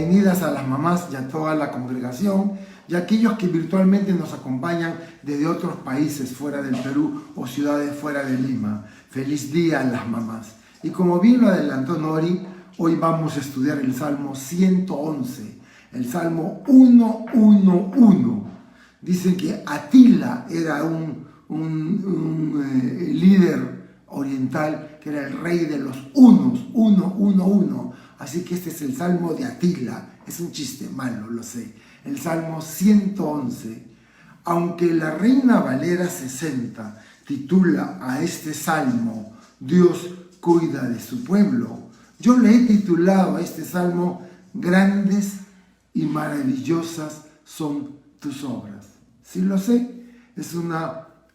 bienvenidas a las mamás y a toda la congregación y a aquellos que virtualmente nos acompañan desde otros países fuera del Perú o ciudades fuera de Lima. Feliz día a las mamás. Y como bien lo adelantó Nori, hoy vamos a estudiar el Salmo 111, el Salmo 111. Dicen que Atila era un líder oriental que era el rey de los unos, 111. Así que este es el Salmo de Atila. Es un chiste malo, lo sé. El Salmo 111. Aunque la Reina Valera 60 titula a este Salmo Dios cuida de su pueblo, yo le he titulado a este Salmo Grandes y maravillosas son tus obras. Sí lo sé, es un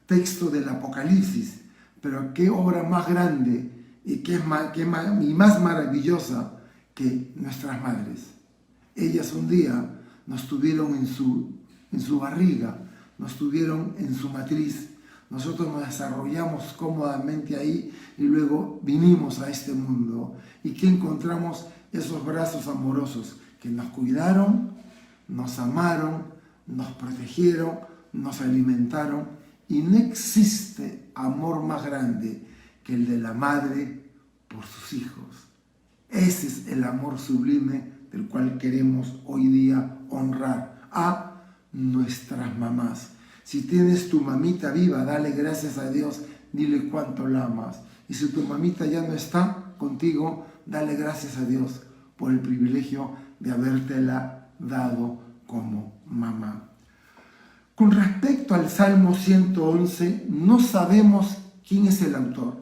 texto del Apocalipsis, pero qué obra más grande y más maravillosa que nuestras madres. Ellas un día nos tuvieron en su barriga, nos tuvieron en su matriz. Nosotros nos desarrollamos cómodamente ahí y luego vinimos a este mundo. ¿Y que encontramos? Esos brazos amorosos que nos cuidaron, nos amaron, nos protegieron, nos alimentaron. Y no existe amor más grande que el de la madre por sus hijos. Ese es el amor sublime del cual queremos hoy día honrar a nuestras mamás. Si tienes tu mamita viva, dale gracias a Dios, dile cuánto la amas. Y si tu mamita ya no está contigo, dale gracias a Dios por el privilegio de habértela dado como mamá. Con respecto al Salmo 111, no sabemos quién es el autor,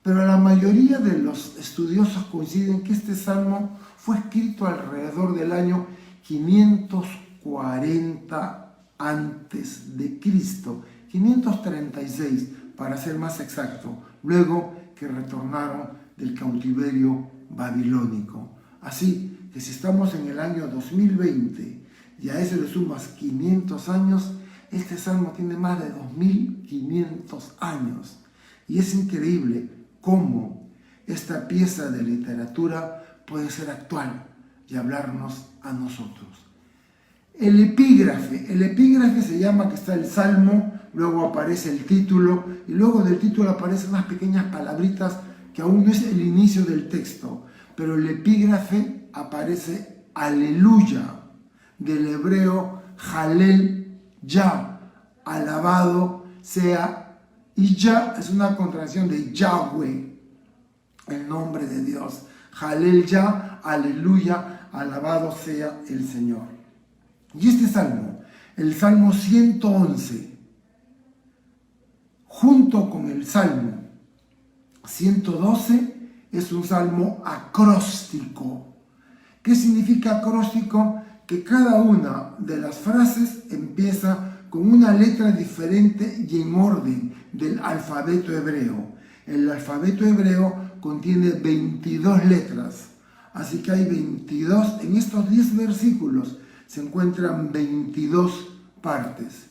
pero la mayoría de los estudiosos coinciden que este salmo fue escrito alrededor del año 540 antes de Cristo, 536 para ser más exacto, luego que retornaron del cautiverio babilónico. Así que si estamos en el año 2020 y a eso le sumas 500 años, este salmo tiene más de 2500 años. Y es increíble cómo esta pieza de literatura puede ser actual y hablarnos a nosotros. El epígrafe se llama que está el salmo, luego aparece el título y luego del título aparecen unas pequeñas palabritas que aún no es el inicio del texto, pero el epígrafe aparece aleluya, del hebreo Halel Ya, alabado sea, y Ya es una contracción de Yahweh, el nombre de Dios. Halel Ya, aleluya, alabado sea el Señor. Y este salmo, el Salmo 111, junto con el Salmo 112, es un salmo acróstico. ¿Qué significa acróstico? Que cada una de las frases empieza con una letra diferente y en orden del alfabeto hebreo. El alfabeto hebreo contiene 22 letras, así que hay 22, en estos 10 versículos se encuentran 22 partes.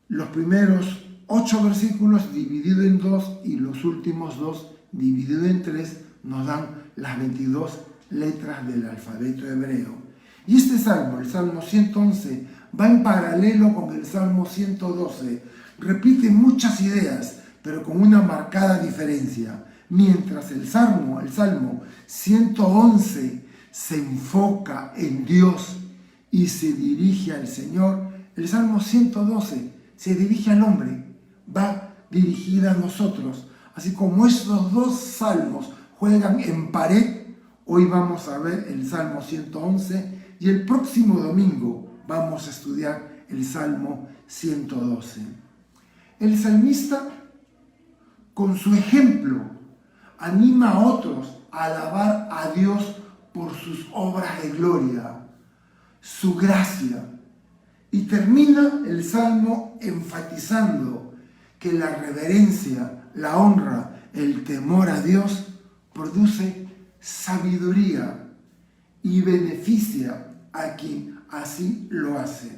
Los primeros 8 versículos divididos en 2 y los últimos 2 divididos en 3 nos dan las 22 letras del alfabeto hebreo. Y este salmo, el Salmo 111, va en paralelo con el Salmo 112. Repite muchas ideas, pero con una marcada diferencia. Mientras el Salmo 111 se enfoca en Dios y se dirige al Señor, el Salmo 112 se dirige al hombre, va dirigida a nosotros. Así como estos dos salmos juegan en pared, hoy vamos a ver el Salmo 111 y el próximo domingo vamos a estudiar el Salmo 112. El salmista, con su ejemplo, anima a otros a alabar a Dios por sus obras de gloria, su gracia, y termina el salmo enfatizando que la reverencia, la honra, el temor a Dios produce sabiduría y beneficia a quien así lo hace.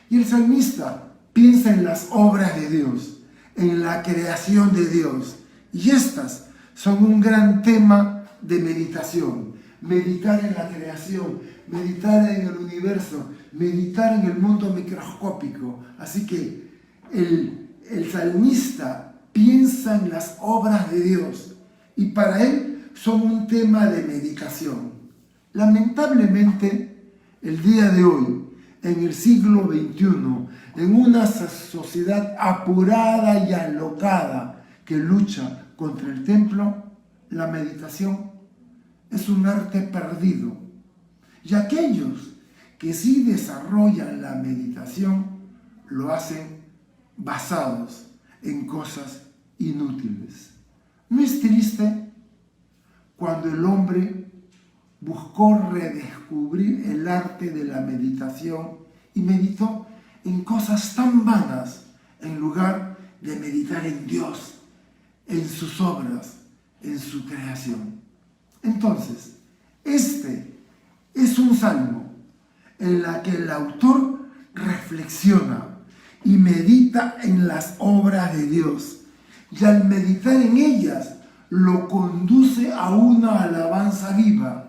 Y el salmista piensa en las obras de Dios, en la creación de Dios, y estas son un gran tema de meditación. meditar en la creación, meditar en el universo, meditar en el mundo microscópico. Así que el salmista piensa en las obras de Dios y para él son un tema de meditación. Lamentablemente, el día de hoy, en el siglo XXI, en una sociedad apurada y alocada que lucha contra el templo, la meditación es un arte perdido. Y aquellos que sí desarrollan la meditación lo hacen basados en cosas inútiles. ¿No es triste cuando el hombre buscó redescubrir el arte de la meditación y meditó en cosas tan vanas en lugar de meditar en Dios, en sus obras, en su creación? Entonces, este es un salmo en la que el autor reflexiona y medita en las obras de Dios, y al meditar en ellas lo conduce a una alabanza viva.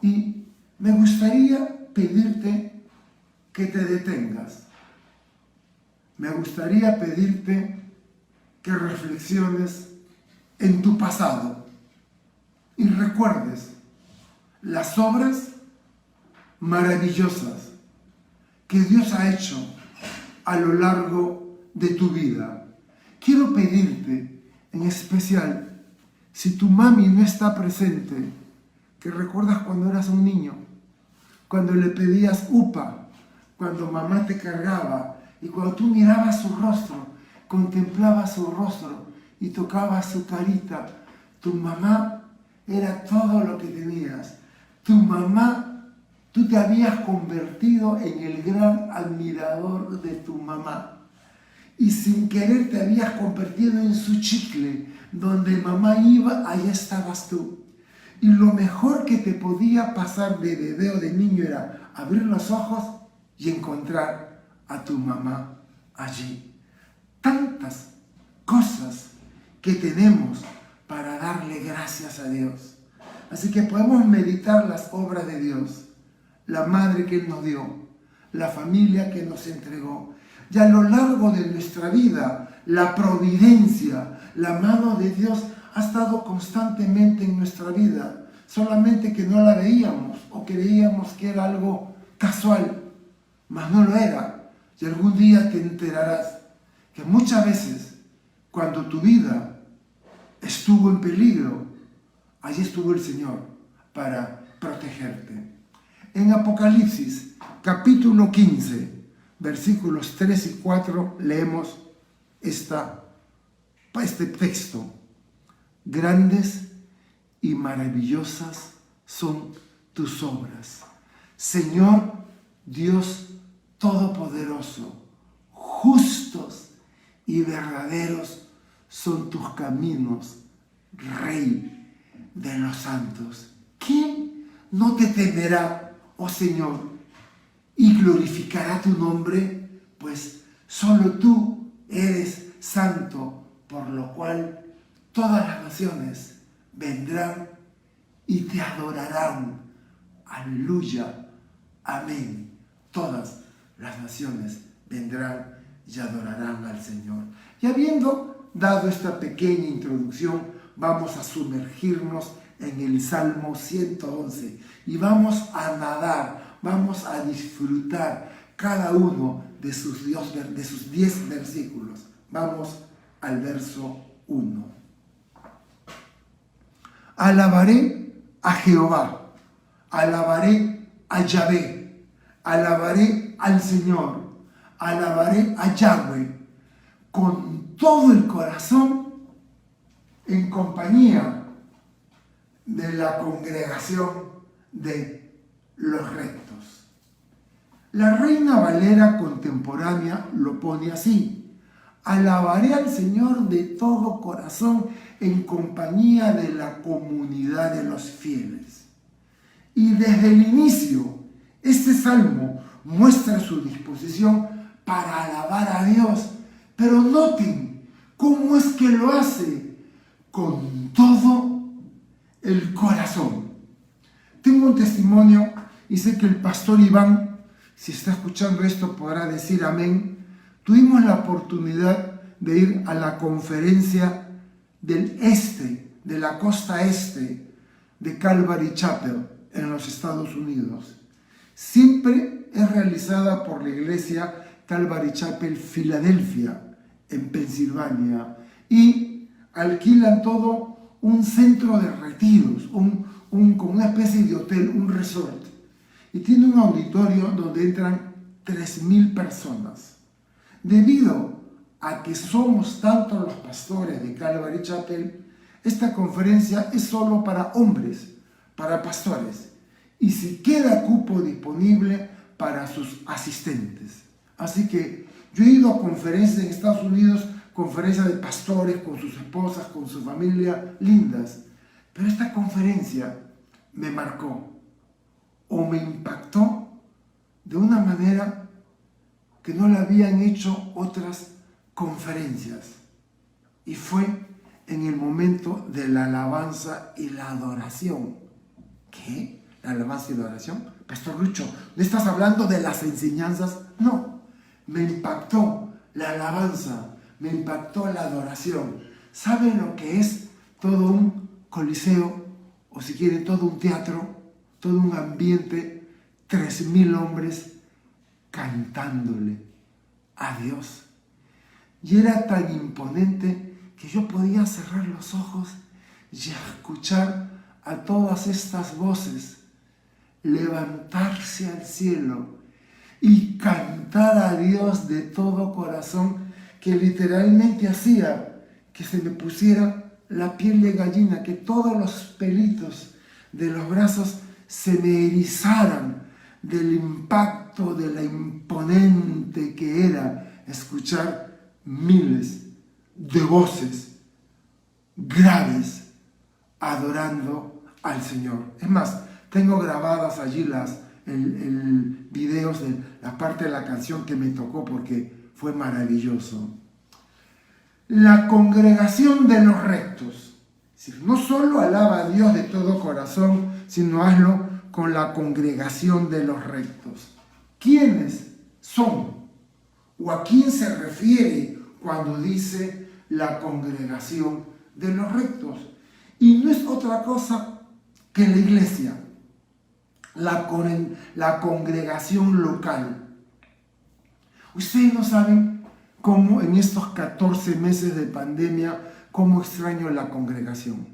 Y me gustaría pedirte que te detengas. Me gustaría pedirte que reflexiones en tu pasado y recuerdes las obras maravillosas que Dios ha hecho a lo largo de tu vida. Quiero pedirte en especial, si tu mami no está presente, que recuerdas cuando eras un niño, cuando le pedías upa, cuando mamá te cargaba y cuando tú mirabas su rostro, contemplabas su rostro y tocabas su carita. Tu mamá era todo lo que tenías. Tu mamá, tú te habías convertido en el gran admirador de tu mamá. Y sin querer te habías convertido en su chicle. Donde mamá iba, ahí estabas tú. Y lo mejor que te podía pasar de bebé o de niño era abrir los ojos y encontrar a tu mamá allí. Tantas cosas que tenemos para darle gracias a Dios. Así que podemos meditar las obras de Dios, la madre que Él nos dio, la familia que nos entregó. Y a lo largo de nuestra vida, la providencia, la mano de Dios ha estado constantemente en nuestra vida, solamente que no la veíamos o creíamos que era algo casual, mas no lo era. Y algún día te enterarás que muchas veces, cuando tu vida estuvo en peligro, allí estuvo el Señor para protegerte. En Apocalipsis, capítulo 15, versículos 3 y 4, leemos este texto. Grandes y maravillosas son tus obras, Señor Dios Todopoderoso. Justos y verdaderos son tus caminos, Rey de los santos. ¿Quién no te temerá, oh Señor, y glorificará tu nombre? Pues solo tú eres santo, por lo cual todas las naciones vendrán y te adorarán. Aleluya. Amén. Todas las naciones vendrán y adorarán al Señor. Y habiendo dado esta pequeña introducción, vamos a sumergirnos en el Salmo 111 y vamos a nadar, vamos a disfrutar cada uno de sus 10 versículos. Vamos al verso 1. Alabaré a Jehová, alabaré a Yahvé, alabaré al Señor, alabaré a Yahweh con todo el corazón en compañía de la congregación de los rectos. La Reina Valera contemporánea lo pone así: alabaré al Señor de todo corazón en compañía de la comunidad de los fieles. Y desde el inicio, este salmo muestra su disposición para alabar a Dios. Pero noten cómo es que lo hace: con todo el corazón. Tengo un testimonio y sé que el pastor Iván, si está escuchando esto, podrá decir amén. Tuvimos la oportunidad de ir a la conferencia de la costa este de Calvary Chapel en los Estados Unidos. Siempre es realizada por la iglesia Calvary Chapel Filadelfia, en Pensilvania, y alquilan todo un centro de retiros, como una especie de hotel, un resort, y tiene un auditorio donde entran 3,000 personas. Debido a que somos tantos los pastores de Calvary Chapel, esta conferencia es solo para hombres, para pastores, y si queda cupo disponible para sus asistentes. Así que yo he ido a conferencias en Estados Unidos, conferencias de pastores con sus esposas, con su familia, lindas, pero esta conferencia me marcó o me impactó de una manera que no la habían hecho otras conferencias, y fue en el momento de la alabanza y la adoración. ¿Qué? ¿La alabanza y la adoración? Pastor Lucho, ¿no estás hablando de las enseñanzas? No, me impactó la alabanza, me impactó la adoración. ¿Saben lo que es todo un coliseo, o si quieren todo un teatro, todo un ambiente, 3,000 hombres cantándole a Dios? Y era tan imponente que yo podía cerrar los ojos y escuchar a todas estas voces levantarse al cielo y cantar a Dios de todo corazón, que literalmente hacía que se me pusiera la piel de gallina, que todos los pelitos de los brazos se me erizaran del impacto, de la imponente que era escuchar miles de voces graves adorando al Señor. Es más, tengo grabadas allí videos de la parte de la canción que me tocó porque fue maravilloso. La congregación de los rectos. No solo alaba a Dios de todo corazón, sino hazlo con la congregación de los rectos. ¿Quiénes son? ¿O a quién se refiere cuando dice la congregación de los rectos? Y no es otra cosa que la iglesia, la congregación local. Ustedes no saben cómo en estos 14 meses de pandemia, cómo extraño la congregación,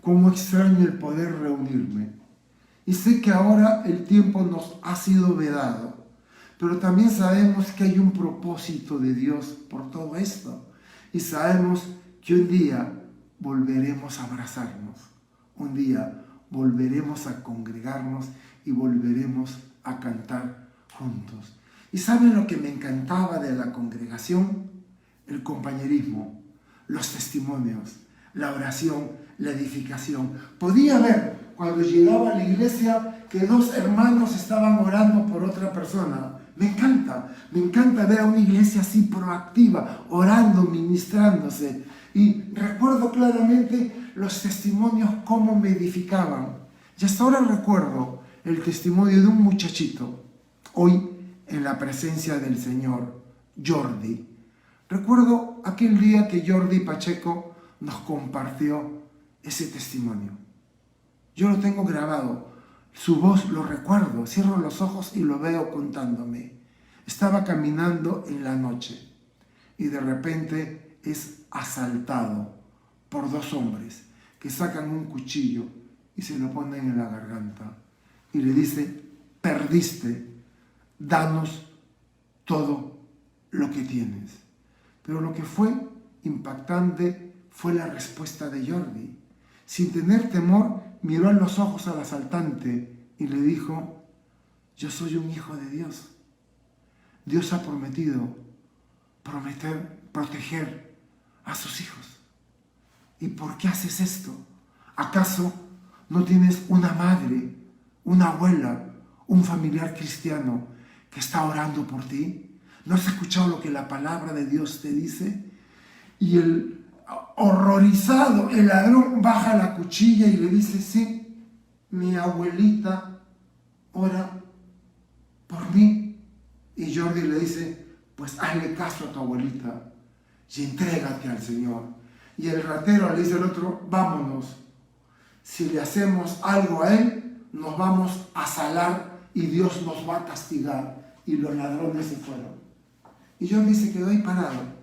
cómo extraño el poder reunirme. Y sé que ahora el tiempo nos ha sido vedado, pero también sabemos que hay un propósito de Dios por todo esto. Y sabemos que un día volveremos a abrazarnos, un día volveremos a congregarnos y volveremos a cantar juntos. ¿Y saben lo que me encantaba de la congregación? El compañerismo, los testimonios, la oración, la edificación. Podía ver cuando llegaba a la iglesia que 2 hermanos estaban orando por otra persona. Me encanta ver a una iglesia así proactiva, orando, ministrándose. Y recuerdo claramente los testimonios, cómo me edificaban. Y hasta ahora recuerdo el testimonio de un muchachito, hoy en la presencia del Señor, Jordi. Recuerdo aquel día que Jordi Pacheco nos compartió ese testimonio. Yo lo tengo grabado, su voz lo recuerdo, cierro los ojos y lo veo contándome. Estaba caminando en la noche y de repente es asaltado por 2 hombres que sacan un cuchillo y se lo ponen en la garganta y le dice: perdiste, danos todo lo que tienes. Pero lo que fue impactante fue la respuesta de Jordi. Sin tener temor, miró a los ojos al asaltante y le dijo: yo soy un hijo de Dios. Dios ha prometido proteger a sus hijos. ¿Y por qué haces esto? ¿Acaso no tienes una madre, una abuela, un familiar cristiano que está orando por ti? ¿No has escuchado lo que la palabra de Dios te dice? Y el horrorizado, el ladrón, baja la cuchilla y le dice: sí, mi abuelita ora por mí. Y Jordi le dice, pues hazle caso a tu abuelita y entrégate al Señor. Y el ratero le dice al otro, vámonos. Si le hacemos algo a él, nos vamos a salar y Dios nos va a castigar. Y los ladrones se fueron. Y Jordi se quedó ahí parado.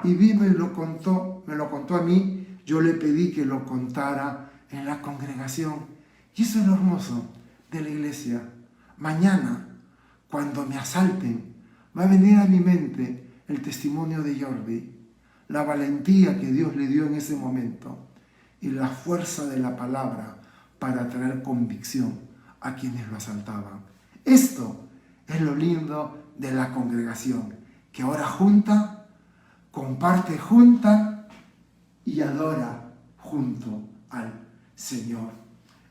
Y vino y me lo contó a mí. Yo le pedí que lo contara en la congregación. Y eso es lo hermoso de la iglesia. Mañana, cuando me asalten, va a venir a mi mente el testimonio de Jordi, la valentía que Dios le dio en ese momento y la fuerza de la palabra para traer convicción a quienes lo asaltaban. Esto es lo lindo de la congregación, que ora junta, comparte junta y adora junto al Señor.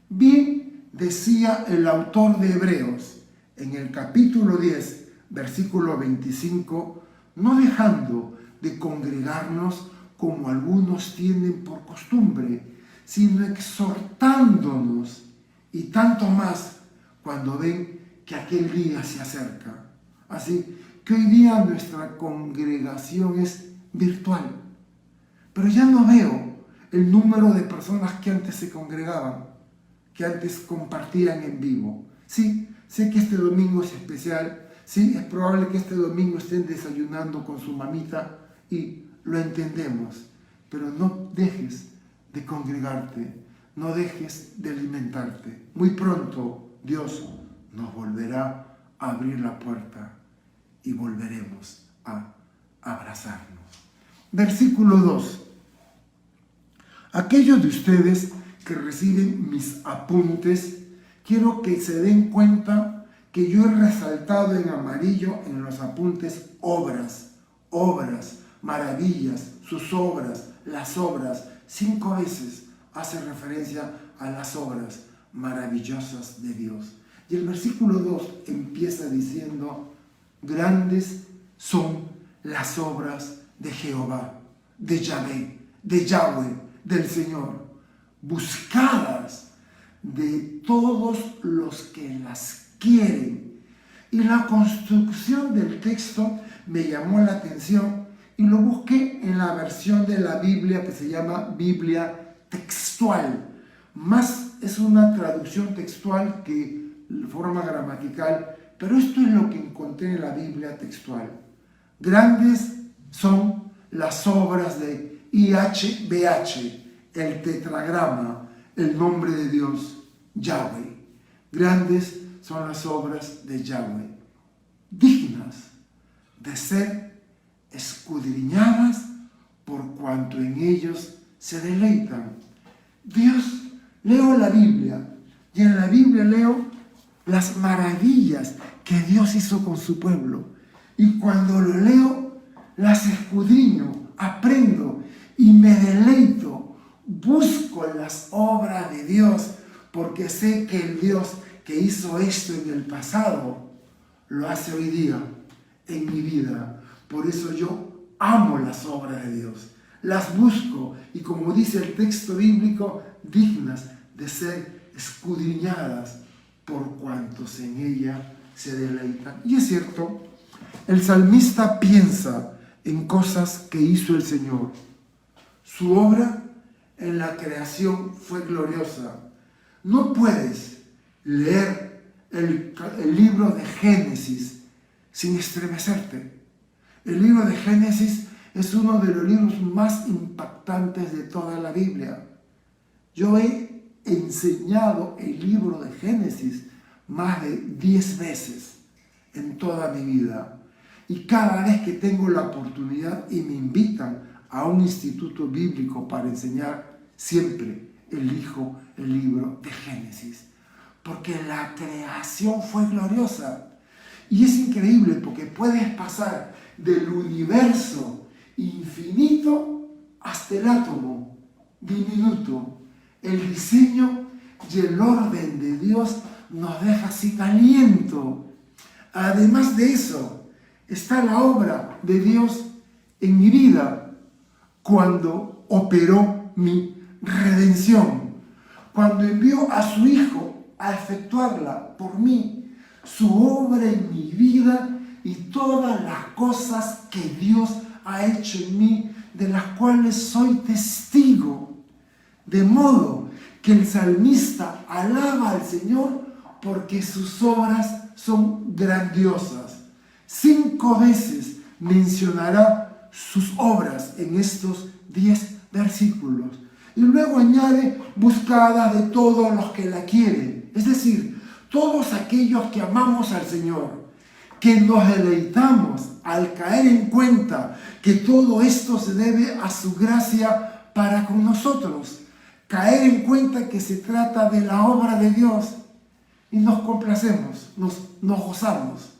Bien decía el autor de Hebreos en el capítulo 10, versículo 25, no dejando de congregarnos como algunos tienen por costumbre, sino exhortándonos, y tanto más cuando ven que aquel día se acerca. Así que hoy día nuestra congregación es virtual, pero ya no veo el número de personas que antes se congregaban, que antes compartían en vivo. Sí, sé que este domingo es especial, sí, es probable que este domingo estén desayunando con su mamita y lo entendemos, pero no dejes de congregarte, no dejes de alimentarte. Muy pronto Dios nos volverá a abrir la puerta y volveremos a abrazarnos. Versículo 2. Aquellos de ustedes que reciben mis apuntes, quiero que se den cuenta que yo he resaltado en amarillo en los apuntes obras, maravillas, sus obras, las obras. 5 veces hace referencia a las obras maravillosas de Dios. Y el versículo 2 empieza diciendo, grandes son las obras de Jehová, de Yahvé, del Señor, buscadas de todos los que las quieren. Y la construcción del texto me llamó la atención y lo busqué en la versión de la Biblia que se llama Biblia textual. Más es una traducción textual que forma gramatical, pero esto es lo que encontré en la Biblia textual. Grandes son las obras de IHBH, el tetragrama, el nombre de Dios, Yahweh. Grandes son las obras de Yahweh, dignas de ser escudriñadas por cuanto en ellos se deleitan. Dios, leo la Biblia y en la Biblia leo las maravillas que Dios hizo con su pueblo. Y cuando lo leo, las escudriño, aprendo y me deleito. Busco las obras de Dios porque sé que el Dios que hizo esto en el pasado lo hace hoy día en mi vida. Por eso yo amo las obras de Dios. Las busco y, como dice el texto bíblico, dignas de ser escudriñadas por cuantos en ella se deleitan. Y es cierto, el salmista piensa en cosas que hizo el Señor. Su obra en la creación fue gloriosa. No puedes leer el libro de Génesis sin estremecerte. El libro de Génesis es uno de los libros más impactantes de toda la Biblia. Yo he enseñado el libro de Génesis más de 10 veces en toda mi vida. Y cada vez que tengo la oportunidad y me invitan a un instituto bíblico para enseñar, siempre elijo el libro de Génesis. Porque la creación fue gloriosa. Y es increíble porque puedes pasar del universo infinito hasta el átomo diminuto. El diseño y el orden de Dios nos deja sin aliento. Además de eso, está la obra de Dios en mi vida cuando operó mi redención, cuando envió a su Hijo a efectuarla por mí, su obra en mi vida y todas las cosas que Dios ha hecho en mí, de las cuales soy testigo. De modo que el salmista alaba al Señor porque sus obras son grandiosas. 5 veces mencionará sus obras en estos 10 versículos. Y luego añade, buscada de todos los que la quieren. Es decir, todos aquellos que amamos al Señor, que nos deleitamos al caer en cuenta que todo esto se debe a su gracia para con nosotros. Caer en cuenta que se trata de la obra de Dios y nos complacemos, nos gozamos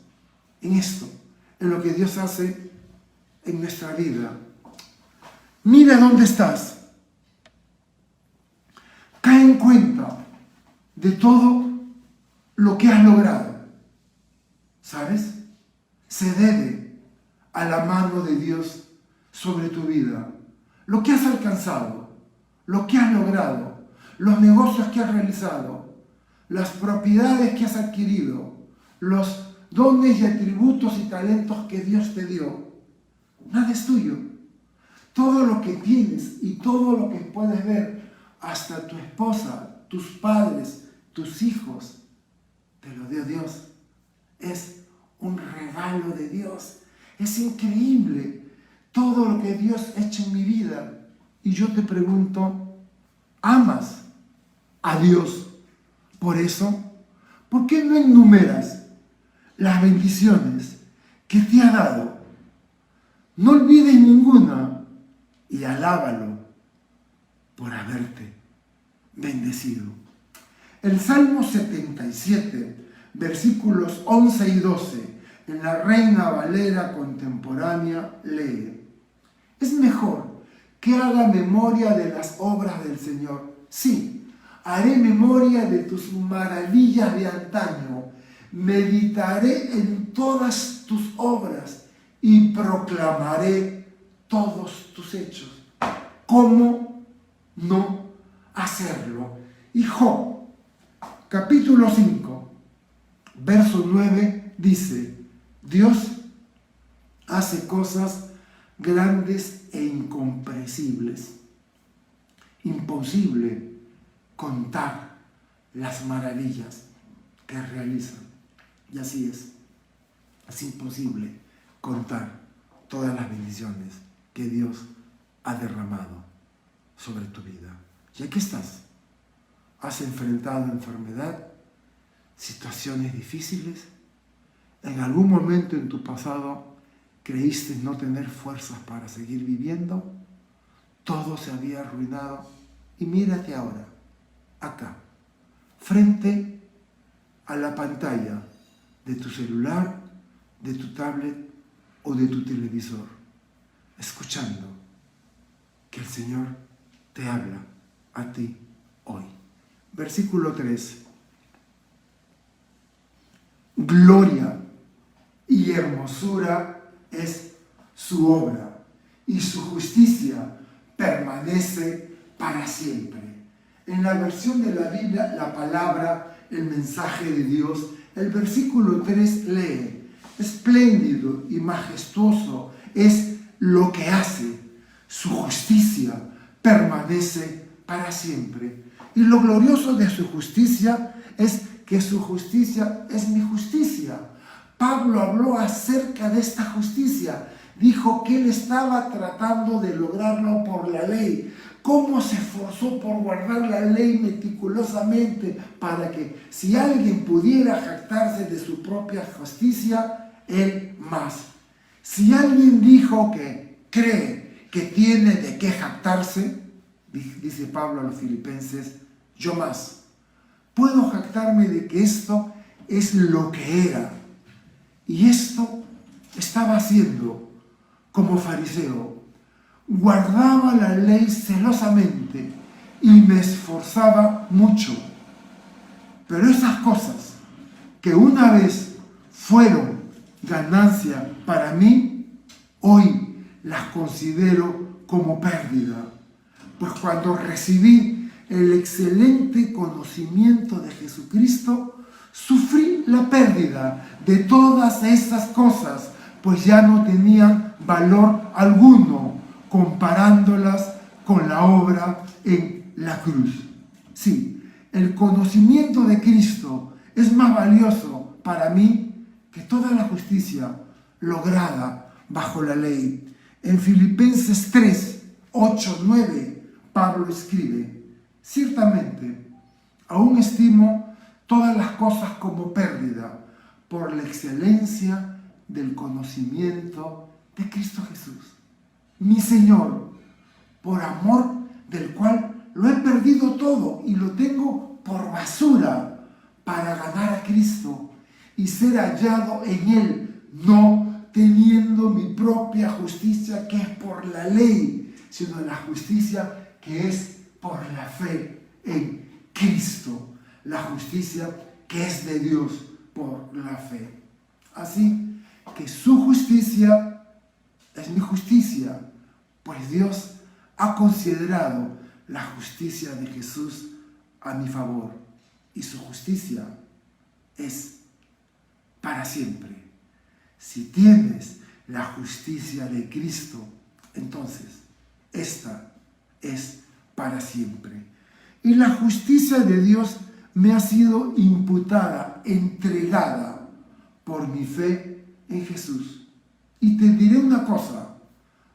en esto, en lo que Dios hace en nuestra vida. Mira dónde estás. Cae en cuenta de todo lo que has logrado. ¿Sabes? Se debe a la mano de Dios sobre tu vida. Lo que has alcanzado, lo que has logrado, los negocios que has realizado, las propiedades que has adquirido, los dones y atributos y talentos que Dios te dio. Nada es tuyo. Todo lo que tienes y todo lo que puedes ver, hasta tu esposa, tus padres, tus hijos, te lo dio Dios. Es un regalo de Dios. Es increíble todo lo que Dios ha hecho en mi vida. Y yo te pregunto, ¿amas a Dios por eso? ¿Por qué no enumeras las bendiciones que te ha dado? No olvides ninguna y alábalo por haberte bendecido. El Salmo 77, versículos 11 y 12, en la Reina Valera contemporánea lee: es mejor que haga memoria de las obras del Señor. Sí, haré memoria de tus maravillas de antaño. Meditaré en todas tus obras y proclamaré todos tus hechos. ¿Cómo no hacerlo? Y Job, capítulo 5, verso 9, dice: Dios hace cosas grandes e incomprensibles. Imposible contar las maravillas que realizan. Y así es imposible contar todas las bendiciones que Dios ha derramado sobre tu vida. Y aquí estás. Has enfrentado enfermedad, situaciones difíciles. En algún momento en tu pasado creíste no tener fuerzas para seguir viviendo. Todo se había arruinado. Y mírate ahora, acá, frente a la pantalla de tu celular, de tu tablet o de tu televisor, escuchando que el Señor te habla a ti hoy. Versículo 3. Gloria y hermosura es su obra, y su justicia permanece para siempre. En la versión de la Biblia, la palabra, el mensaje de Dios, el versículo 3 lee: espléndido y majestuoso es lo que hace, su justicia permanece para siempre. Y lo glorioso de su justicia es que su justicia es mi justicia. Pablo habló acerca de esta justicia. Dijo que él estaba tratando de lograrlo por la ley. Cómo se esforzó por guardar la ley meticulosamente para que si alguien pudiera jactarse de su propia justicia, él más. Si alguien dijo que cree que tiene de qué jactarse, dice Pablo a los filipenses, yo más. Puedo jactarme de que esto es lo que era. Y esto estaba haciendo como fariseo. Guardaba la ley celosamente y me esforzaba mucho. Pero esas cosas que una vez fueron ganancia para mí, hoy las considero como pérdida. Pues cuando recibí el excelente conocimiento de Jesucristo, sufrí la pérdida de todas esas cosas, pues ya no tenían valor alguno comparándolas con la obra en la cruz. Sí, el conocimiento de Cristo es más valioso para mí que toda la justicia lograda bajo la ley. En Filipenses 3, 8, 9, Pablo escribe: ciertamente, aún estimo todas las cosas como pérdida por la excelencia del conocimiento de Cristo Jesús, mi Señor, por amor del cual lo he perdido todo y lo tengo por basura para ganar a Cristo y ser hallado en Él, no teniendo mi propia justicia que es por la ley, sino la justicia que es por la fe en Cristo, la justicia que es de Dios por la fe. Así que su justicia es mi justicia, pues Dios ha considerado la justicia de Jesús a mi favor y su justicia es para siempre. Si tienes la justicia de Cristo, entonces esta es para siempre. Y la justicia de Dios me ha sido imputada, entregada por mi fe en Jesús. Y te diré una cosa,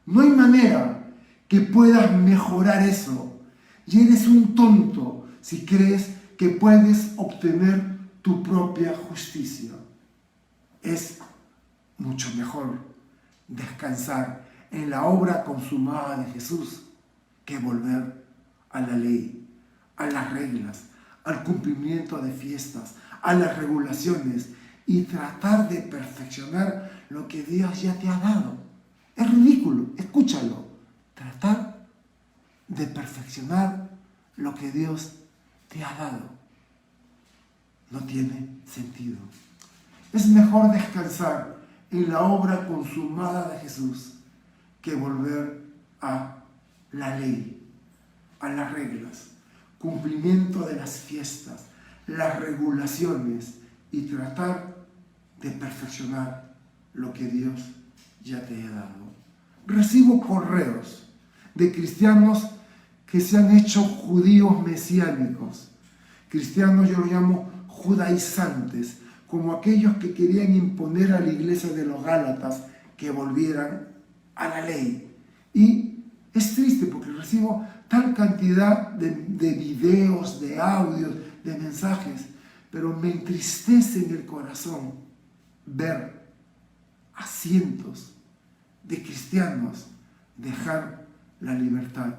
no hay manera que puedas mejorar eso. Y eres un tonto si crees que puedes obtener tu propia justicia. Es mucho mejor descansar en la obra consumada de Jesús que volver a la ley, a las reglas, al cumplimiento de fiestas, a las regulaciones y tratar de perfeccionar lo que Dios ya te ha dado. Es ridículo, escúchalo. Tratar de perfeccionar lo que Dios te ha dado no tiene sentido. Es mejor descansar en la obra consumada de Jesús que volver a la ley, a las reglas, cumplimiento de las fiestas, las regulaciones y tratar de perfeccionar lo que Dios ya te ha dado. Recibo correos de cristianos que se han hecho judíos mesiánicos. Cristianos yo los llamo judaizantes, como aquellos que querían imponer a la iglesia de los Gálatas que volvieran a la ley. Y es triste porque recibo tal cantidad de videos, de audios, de mensajes, pero me entristece en el corazón ver a cientos de cristianos dejar la libertad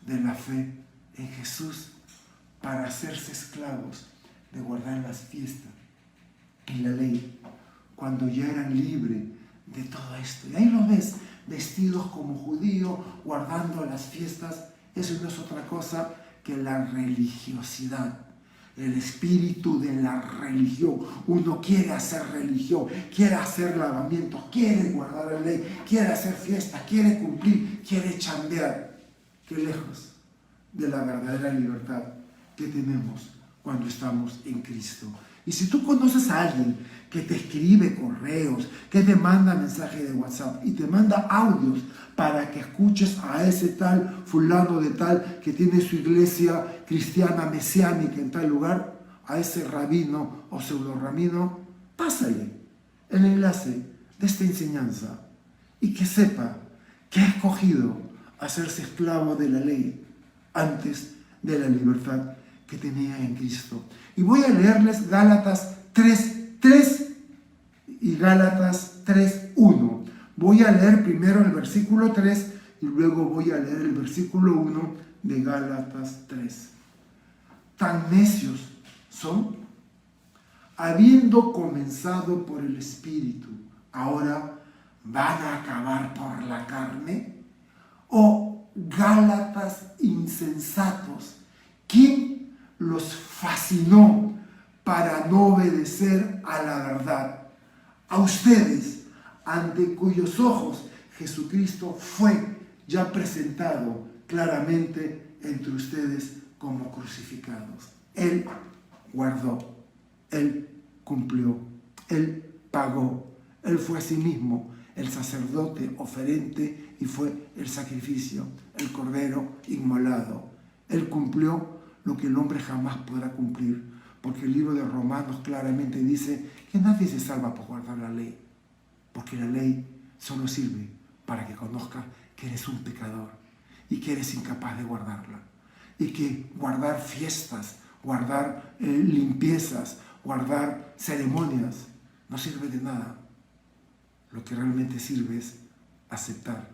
de la fe en Jesús para hacerse esclavos de guardar las fiestas y la ley, cuando ya eran libres de todo esto. Y ahí lo ves, vestidos como judíos, guardando las fiestas. Eso no es otra cosa que la religiosidad, el espíritu de la religión. Uno quiere hacer religión, quiere hacer lavamientos, quiere guardar la ley, quiere hacer fiesta, quiere cumplir, quiere chambear. Qué lejos de la verdadera libertad que tenemos cuando estamos en Cristo. Y si tú conoces a alguien que te escribe correos, que te manda mensaje de WhatsApp y te manda audios para que escuches a ese tal fulano de tal que tiene su iglesia cristiana mesiánica en tal lugar, a ese rabino o pseudo rabino, pásale el enlace de esta enseñanza y que sepa que ha escogido hacerse esclavo de la ley antes de la libertad que tenía en Cristo. Y voy a leerles Gálatas 3:3 y Gálatas 3:1. Voy a leer primero el versículo 3 y luego voy a leer el versículo 1 de Gálatas 3. Tan necios son, habiendo comenzado por el Espíritu, ahora van a acabar por la carne. Oh Gálatas insensatos, ¿quién los fascinó para no obedecer a la verdad? A ustedes, ante cuyos ojos Jesucristo fue ya presentado claramente entre ustedes como crucificados. Él guardó, Él cumplió, Él pagó, Él fue a sí mismo el sacerdote oferente y fue el sacrificio, el cordero inmolado. Él cumplió lo que el hombre jamás podrá cumplir, porque el libro de Romanos claramente dice que nadie se salva por guardar la ley, porque la ley solo sirve para que conozcas que eres un pecador y que eres incapaz de guardarla, y que guardar fiestas, guardar limpiezas, guardar ceremonias no sirve de nada. Lo que realmente sirve es aceptar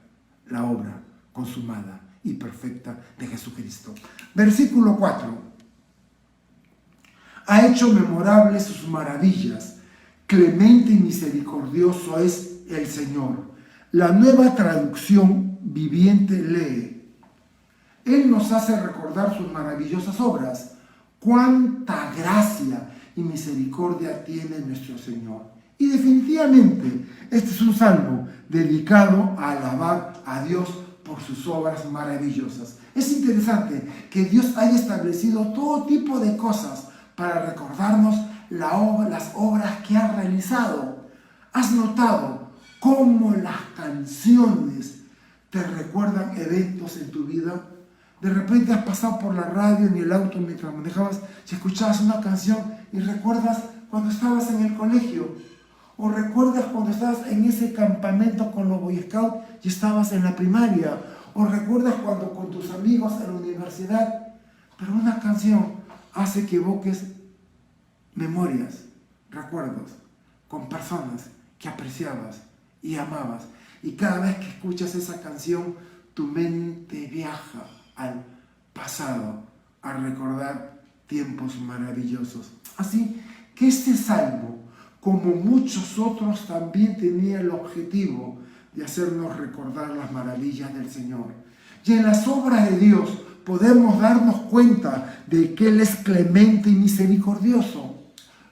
la obra consumada y perfecta de Jesucristo. Versículo 4. Ha hecho memorables sus maravillas. Clemente y misericordioso es el Señor. La Nueva Traducción Viviente lee: Él nos hace recordar sus maravillosas obras. Cuánta gracia y misericordia tiene nuestro Señor. Y definitivamente este es un salmo dedicado a alabar a Dios por sus obras maravillosas. Es interesante que Dios haya establecido todo tipo de cosas para recordarnos las obras que ha realizado. ¿Has notado cómo las canciones te recuerdan eventos en tu vida? De repente has pasado por la radio en el auto mientras manejabas y escuchabas una canción y recuerdas cuando estabas en el colegio, o recuerdas cuando estabas en ese campamento con los Boy Scouts y estabas en la primaria, o recuerdas cuando con tus amigos en la universidad. Pero una canción hace que evoques memorias, recuerdos con personas que apreciabas y amabas, y cada vez que escuchas esa canción tu mente viaja al pasado, a recordar tiempos maravillosos. Así que este salmo, como muchos otros, también tenía el objetivo de hacernos recordar las maravillas del Señor. Y en las obras de Dios podemos darnos cuenta de que Él es clemente y misericordioso.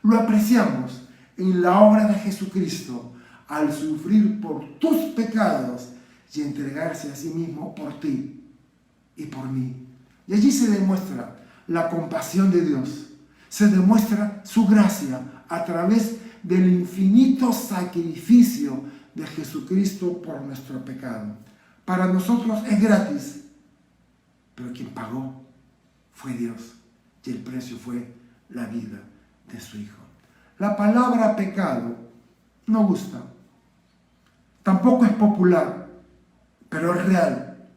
Lo apreciamos en la obra de Jesucristo al sufrir por tus pecados y entregarse a sí mismo por ti y por mí. Y allí se demuestra la compasión de Dios, se demuestra su gracia a través del infinito sacrificio de Jesucristo por nuestro pecado. Para nosotros es gratis, pero quien pagó fue Dios, y el precio fue la vida de su Hijo. La palabra pecado no gusta, tampoco es popular, pero es real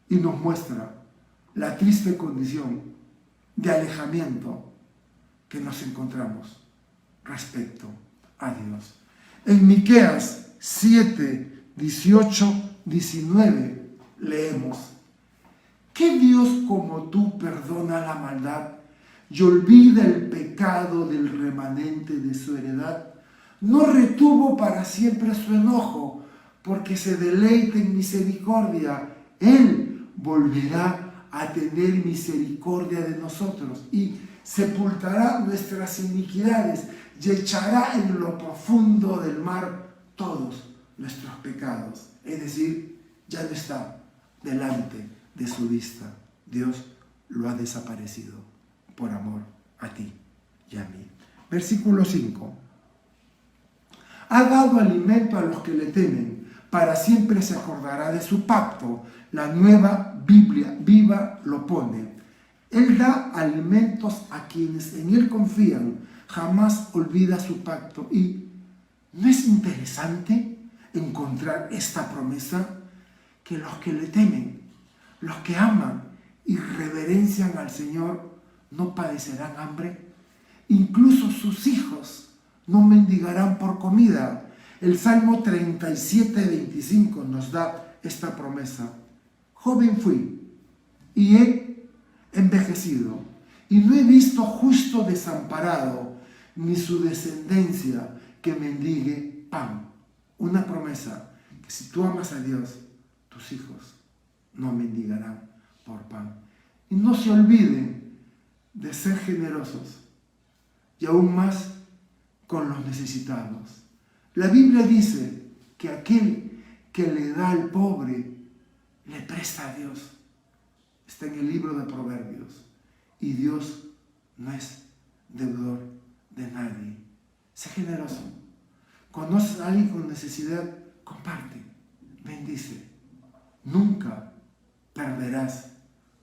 y nos muestra la triste condición de alejamiento que nos encontramos respecto a Dios. En Miqueas 7, 18, 19 leemos: ¿Qué Dios como tú perdona la maldad y olvida el pecado del remanente de su heredad? No retuvo para siempre su enojo, porque se deleita en misericordia. Él volverá a tener misericordia de nosotros y sepultará nuestras iniquidades y echará en lo profundo del mar todos nuestros pecados. Es decir, ya no está delante de su vista. Dios lo ha desaparecido por amor a ti y a mí. Versículo 5. Ha dado alimento a los que le temen, para siempre se acordará de su pacto. La Nueva Biblia Viva lo pone: Él da alimentos a quienes en Él confían, jamás olvida su pacto. ¿Y no es interesante encontrar esta promesa? Que los que le temen, los que aman y reverencian al Señor, no padecerán hambre. Incluso sus hijos no mendigarán por comida. El Salmo 37, 25 nos da esta promesa: joven fui y he envejecido, y no he visto justo desamparado, ni su descendencia que mendigue pan. Una promesa que si tú amas a Dios, tus hijos no mendigarán por pan. Y no se olviden de ser generosos, y aún más con los necesitados. La Biblia dice que aquel que le da al pobre le presta a Dios. Está en el libro de Proverbios. y Dios no es deudor de nadie. Sé generoso. Conoces a alguien con necesidad, comparte, bendice. Nunca perderás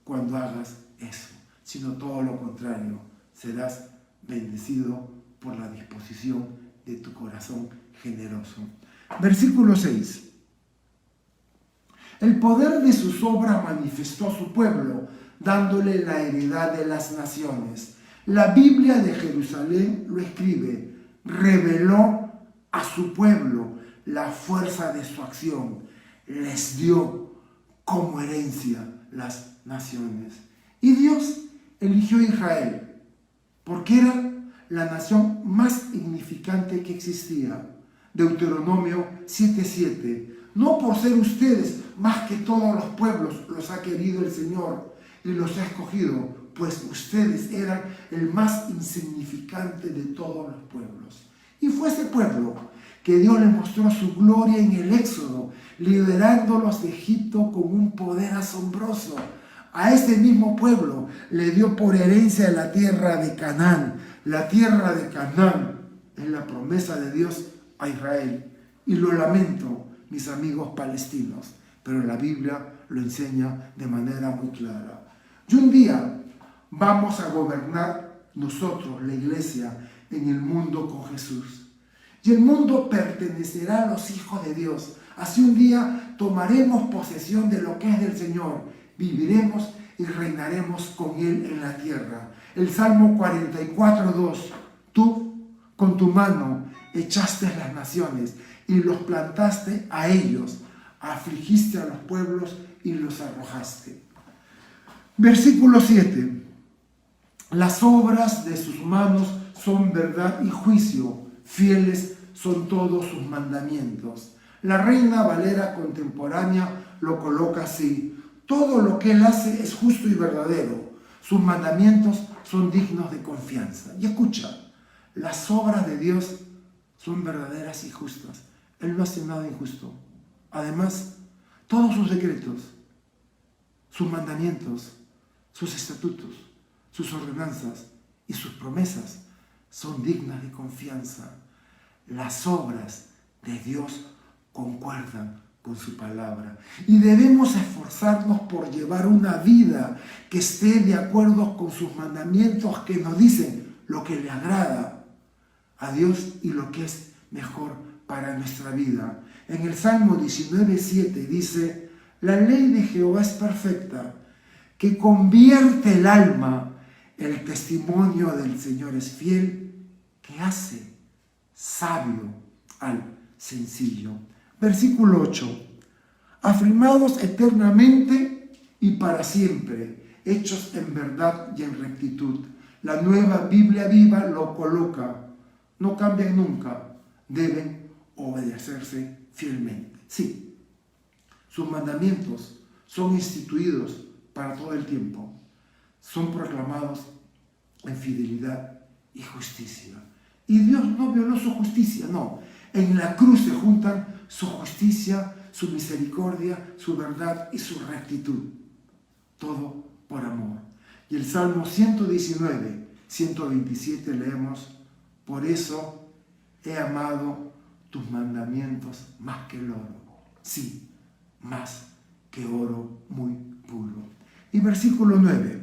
cuando hagas eso, sino todo lo contrario, serás bendecido por la disposición de tu corazón generoso. Versículo 6. El poder de sus obras manifestó a su pueblo, dándole la heredad de las naciones. La Biblia de Jerusalén lo escribe, reveló a su pueblo la fuerza de su acción, les dio como herencia las naciones. Y Dios eligió a Israel, porque era la nación más significante que existía. Deuteronomio 7:7. No por ser ustedes más que todos los pueblos los ha querido el Señor y los ha escogido, pues ustedes eran el más insignificante de todos los pueblos. Y fue ese pueblo que Dios les mostró su gloria en el Éxodo, liberándolos de Egipto con un poder asombroso. A ese mismo pueblo le dio por herencia la tierra de Canaán. La tierra de Canaán es la promesa de Dios a Israel. Y lo lamento, mis amigos palestinos, pero la Biblia lo enseña de manera muy clara. Y un día vamos a gobernar nosotros, la iglesia, en el mundo con Jesús. Y el mundo pertenecerá a los hijos de Dios. Así un día tomaremos posesión de lo que es del Señor. Viviremos y reinaremos con Él en la tierra. El Salmo 44:2. Tú con tu mano echaste las naciones y los plantaste a ellos. Afligiste a los pueblos y los arrojaste. Versículo 7. Las obras de sus manos son verdad y juicio. Fieles son todos sus mandamientos. La Reina Valera contemporánea lo coloca así: todo lo que Él hace es justo y verdadero. Sus mandamientos son dignos de confianza. Y escucha, las obras de Dios son verdaderas y justas. Él no hace nada injusto. Además, todos sus decretos, sus mandamientos, sus estatutos, sus ordenanzas y sus promesas son dignas de confianza. Las obras de Dios concuerdan con su palabra y debemos esforzarnos por llevar una vida que esté de acuerdo con sus mandamientos, que nos dicen lo que le agrada a Dios y lo que es mejor para nuestra vida. En el Salmo 19:7 dice: la ley de Jehová es perfecta, que convierte el alma. El testimonio del Señor es fiel, que hace sabio al sencillo. Versículo 8. Afirmados eternamente y para siempre, hechos en verdad y en rectitud. La Nueva Biblia Viva lo coloca: no cambian nunca, deben obedecerse fielmente. Sí, sus mandamientos son instituidos para todo el tiempo. Son proclamados en fidelidad y justicia. Y Dios no violó su justicia, no. En la cruz se juntan su justicia, su misericordia, su verdad y su rectitud. Todo por amor. Y el Salmo 119, 127 leemos: por eso he amado tus mandamientos más que el oro. Sí, más que oro muy puro. Y versículo 9.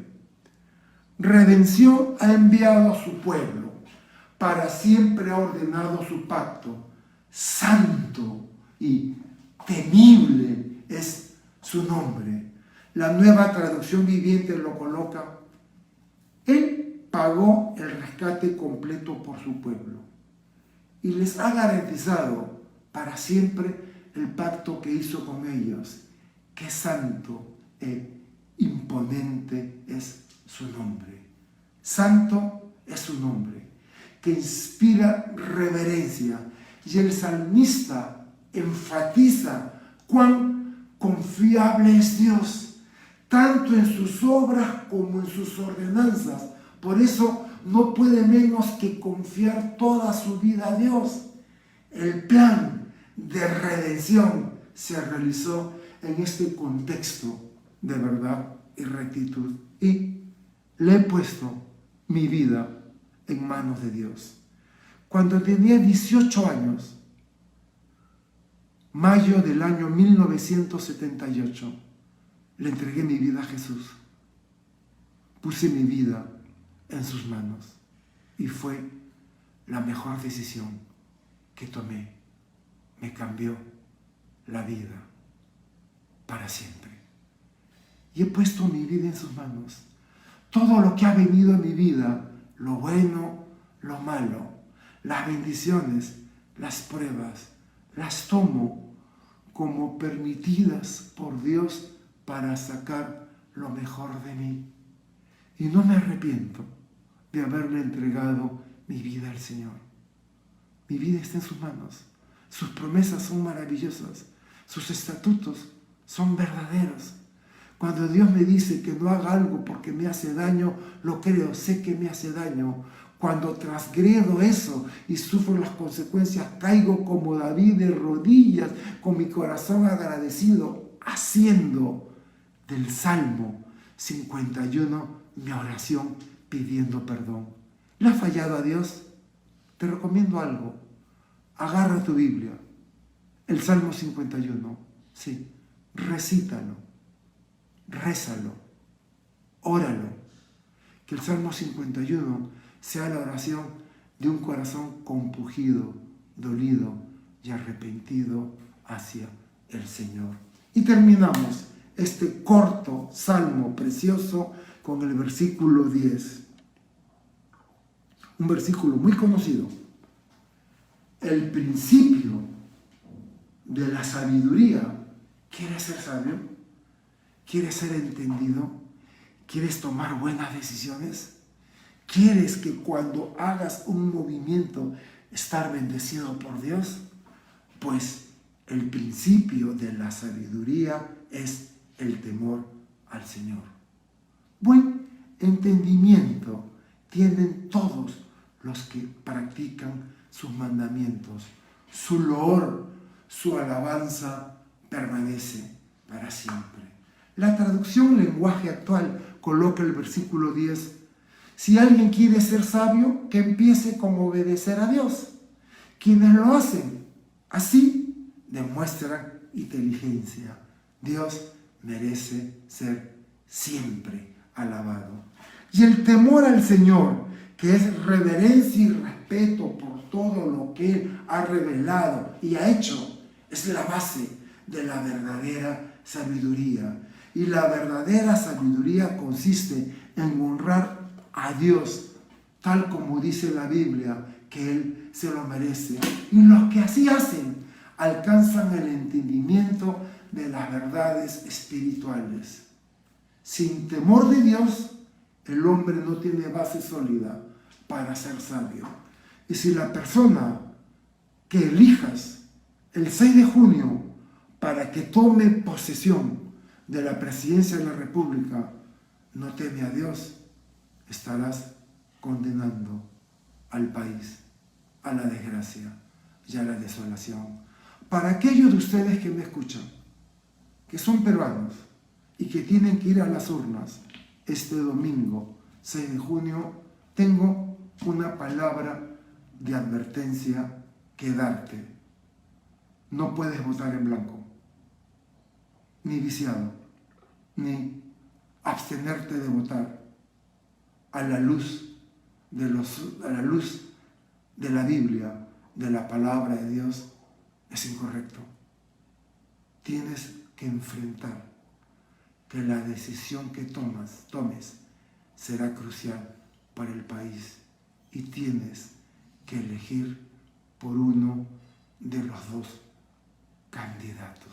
Redención ha enviado a su pueblo, para siempre ha ordenado su pacto. Santo y temible es su nombre. La Nueva Traducción Viviente lo coloca: Él pagó el rescate completo por su pueblo y les ha garantizado para siempre el pacto que hizo con ellos. Qué santo e imponente es su nombre. Santo es su nombre, que inspira reverencia. Y el salmista enfatiza cuán confiable es Dios, tanto en sus obras como en sus ordenanzas. Por eso no puede menos que confiar toda su vida a Dios. El plan de redención se realizó en este contexto de verdad y rectitud. Y le he puesto mi vida en manos de Dios. Cuando tenía 18 años, mayo del año 1978, le entregué mi vida a Jesús. Puse mi vida en sus manos y fue la mejor decisión que tomé. Me cambió la vida para siempre. Y he puesto mi vida en sus manos. Todo lo que ha venido a mi vida, lo bueno, lo malo, las bendiciones, las pruebas, las tomo como permitidas por Dios para sacar lo mejor de mí. Y no me arrepiento de haberle entregado mi vida al Señor. Mi vida está en sus manos. Sus promesas son maravillosas. Sus estatutos son verdaderos. Cuando Dios me dice que no haga algo porque me hace daño, lo creo, sé que me hace daño. Cuando transgredo eso y sufro las consecuencias, caigo como David de rodillas, con mi corazón agradecido, haciendo del Salmo 51 mi oración pidiendo perdón. ¿Le ha fallado a Dios? Te recomiendo algo. Agarra tu Biblia, el Salmo 51, sí, recítalo, rézalo, óralo. Que el Salmo 51 sea la oración de un corazón compungido, dolido y arrepentido hacia el Señor. Y terminamos este corto salmo precioso con el versículo 10. Un versículo muy conocido. El principio de la sabiduría. ¿Quieres ser sabio? ¿Quieres ser entendido? ¿Quieres tomar buenas decisiones? ¿Quieres que cuando hagas un movimiento estar bendecido por Dios? Pues el principio de la sabiduría es el temor al Señor. Buen entendimiento tienen todos los que practican sus mandamientos. Su loor, su alabanza permanece para siempre. La traducción lenguaje actual coloca el versículo 10. Si alguien quiere ser sabio, que empiece con obedecer a Dios. Quienes lo hacen así demuestran inteligencia. Dios merece ser siempre alabado. Y el temor al Señor, que es reverencia y respeto por todo lo que Él ha revelado y ha hecho, es la base de la verdadera sabiduría. Y la verdadera sabiduría consiste en honrar a Dios, tal como dice la Biblia, que Él se lo merece. Y los que así hacen, alcanzan el entendimiento de las verdades espirituales. Sin temor de Dios, el hombre no tiene base sólida para ser sabio. Y si la persona que elijas el 6 de junio para que tome posesión de la presidencia de la República no teme a Dios, estarás condenando al país a la desgracia y a la desolación. Para aquellos de ustedes que me escuchan, que son peruanos y que tienen que ir a las urnas este domingo 6 de junio, tengo una palabra de advertencia que darte. No puedes votar en blanco, ni viciado, ni abstenerte de votar a la luz de la Biblia, de la palabra de Dios, es incorrecto. Tienes que enfrentar que la decisión que tomes será crucial para el país y tienes que elegir por uno de los dos candidatos.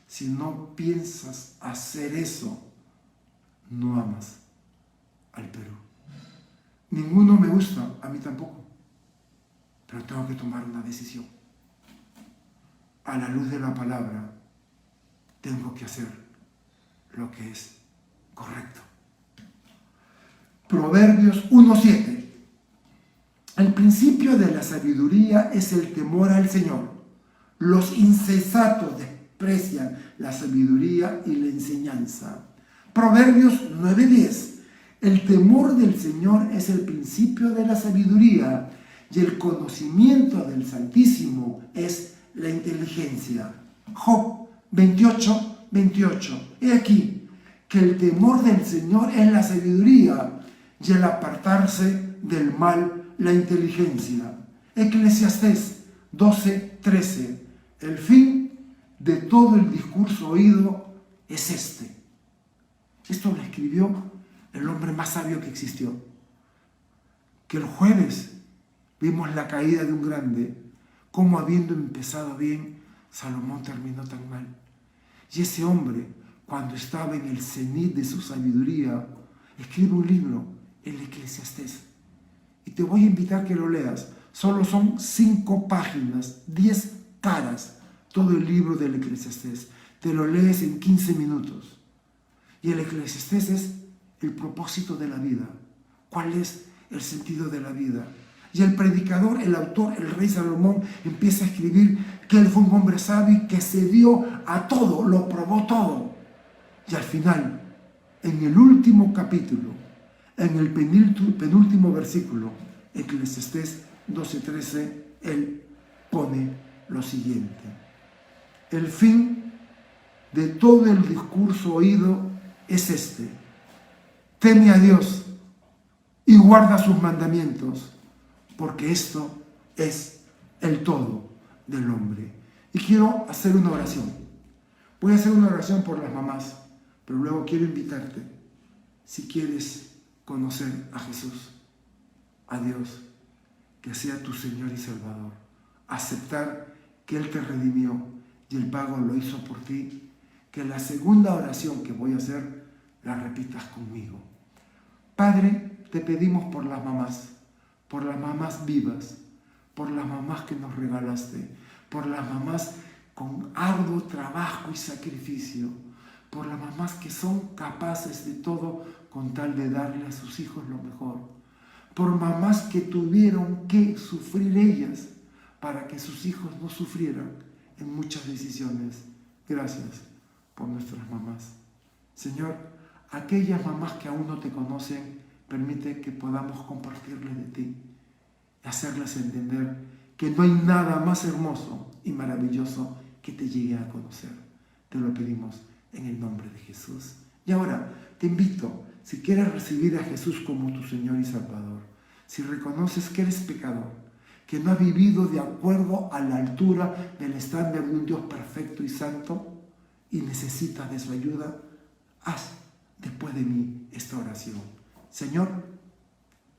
Si no piensas hacer eso, no amas al Perú. Ninguno me gusta, a mí tampoco, pero tengo que tomar una decisión. A la luz de la palabra, tengo que hacer lo que es correcto. Proverbios 1:7. El principio de la sabiduría es el temor al Señor. Los insensatos desprecian la sabiduría y la enseñanza. Proverbios 9:10. El temor del Señor es el principio de la sabiduría y el conocimiento del Santísimo es la inteligencia. Job 28, 28. He aquí que el temor del Señor es la sabiduría y el apartarse del mal la inteligencia. Eclesiastés 12, 13. El fin de todo el discurso oído es este. Esto lo escribió el hombre más sabio que existió. Que el jueves vimos la caída de un grande, cómo habiendo empezado bien, Salomón terminó tan mal. Y ese hombre, cuando estaba en el cenit de su sabiduría, escribe un libro, el Eclesiastés. Y te voy a invitar que lo leas. Solo son 5 páginas, 10 caras, todo el libro del Eclesiastés. Te lo lees en 15 minutos. Y el Eclesiastés es el propósito de la vida. ¿Cuál es el sentido de la vida? Y el predicador, el autor, el rey Salomón, empieza a escribir que él fue un hombre sabio que se dio a todo, lo probó todo. Y al final, en el último capítulo, en el penúltimo versículo, Eclesiastés 12:13, él pone lo siguiente. El fin de todo el discurso oído es este: teme a Dios y guarda sus mandamientos, porque esto es el todo del hombre. Y quiero hacer una oración. Voy a hacer una oración por las mamás, pero luego quiero invitarte, si quieres conocer a Jesús, a Dios, que sea tu Señor y Salvador, aceptar que Él te redimió y el pago lo hizo por ti, que la segunda oración que voy a hacer la repitas conmigo. Padre, te pedimos por las mamás vivas, por las mamás que nos regalaste, por las mamás con arduo trabajo y sacrificio, por las mamás que son capaces de todo con tal de darle a sus hijos lo mejor, por mamás que tuvieron que sufrir ellas para que sus hijos no sufrieran en muchas decisiones. Gracias por nuestras mamás. Señor, aquellas mamás que aún no te conocen, permite que podamos compartirles de ti y hacerles entender que no hay nada más hermoso y maravilloso que te llegue a conocer. Te lo pedimos en el nombre de Jesús. Y ahora te invito, si quieres recibir a Jesús como tu Señor y Salvador, si reconoces que eres pecador, que no has vivido de acuerdo a la altura del estándar de un Dios perfecto y santo y necesitas de su ayuda, haz después de mí esta oración. Señor,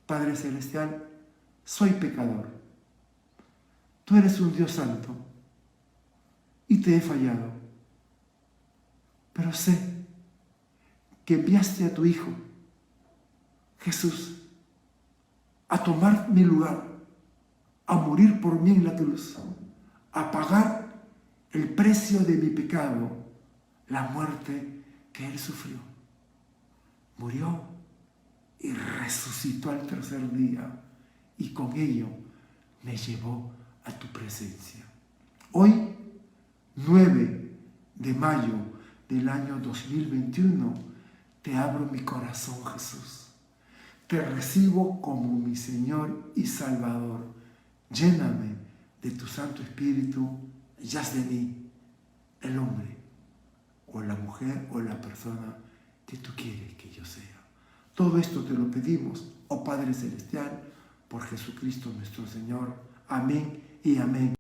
Padre Celestial, soy pecador. Tú eres un Dios santo y te he fallado. Pero sé que enviaste a tu Hijo, Jesús, a tomar mi lugar, a morir por mí en la cruz, a pagar el precio de mi pecado, la muerte que Él sufrió. Murió y resucitó al tercer día, y con ello me llevó a tu presencia. Hoy, 9 de mayo del año 2021, te abro mi corazón, Jesús. Te recibo como mi Señor y Salvador. Lléname de tu Santo Espíritu y haz de mí el hombre o la mujer o la persona que tú quieres que yo sea. Todo esto te lo pedimos, oh Padre Celestial, por Jesucristo nuestro Señor. Amén y amén.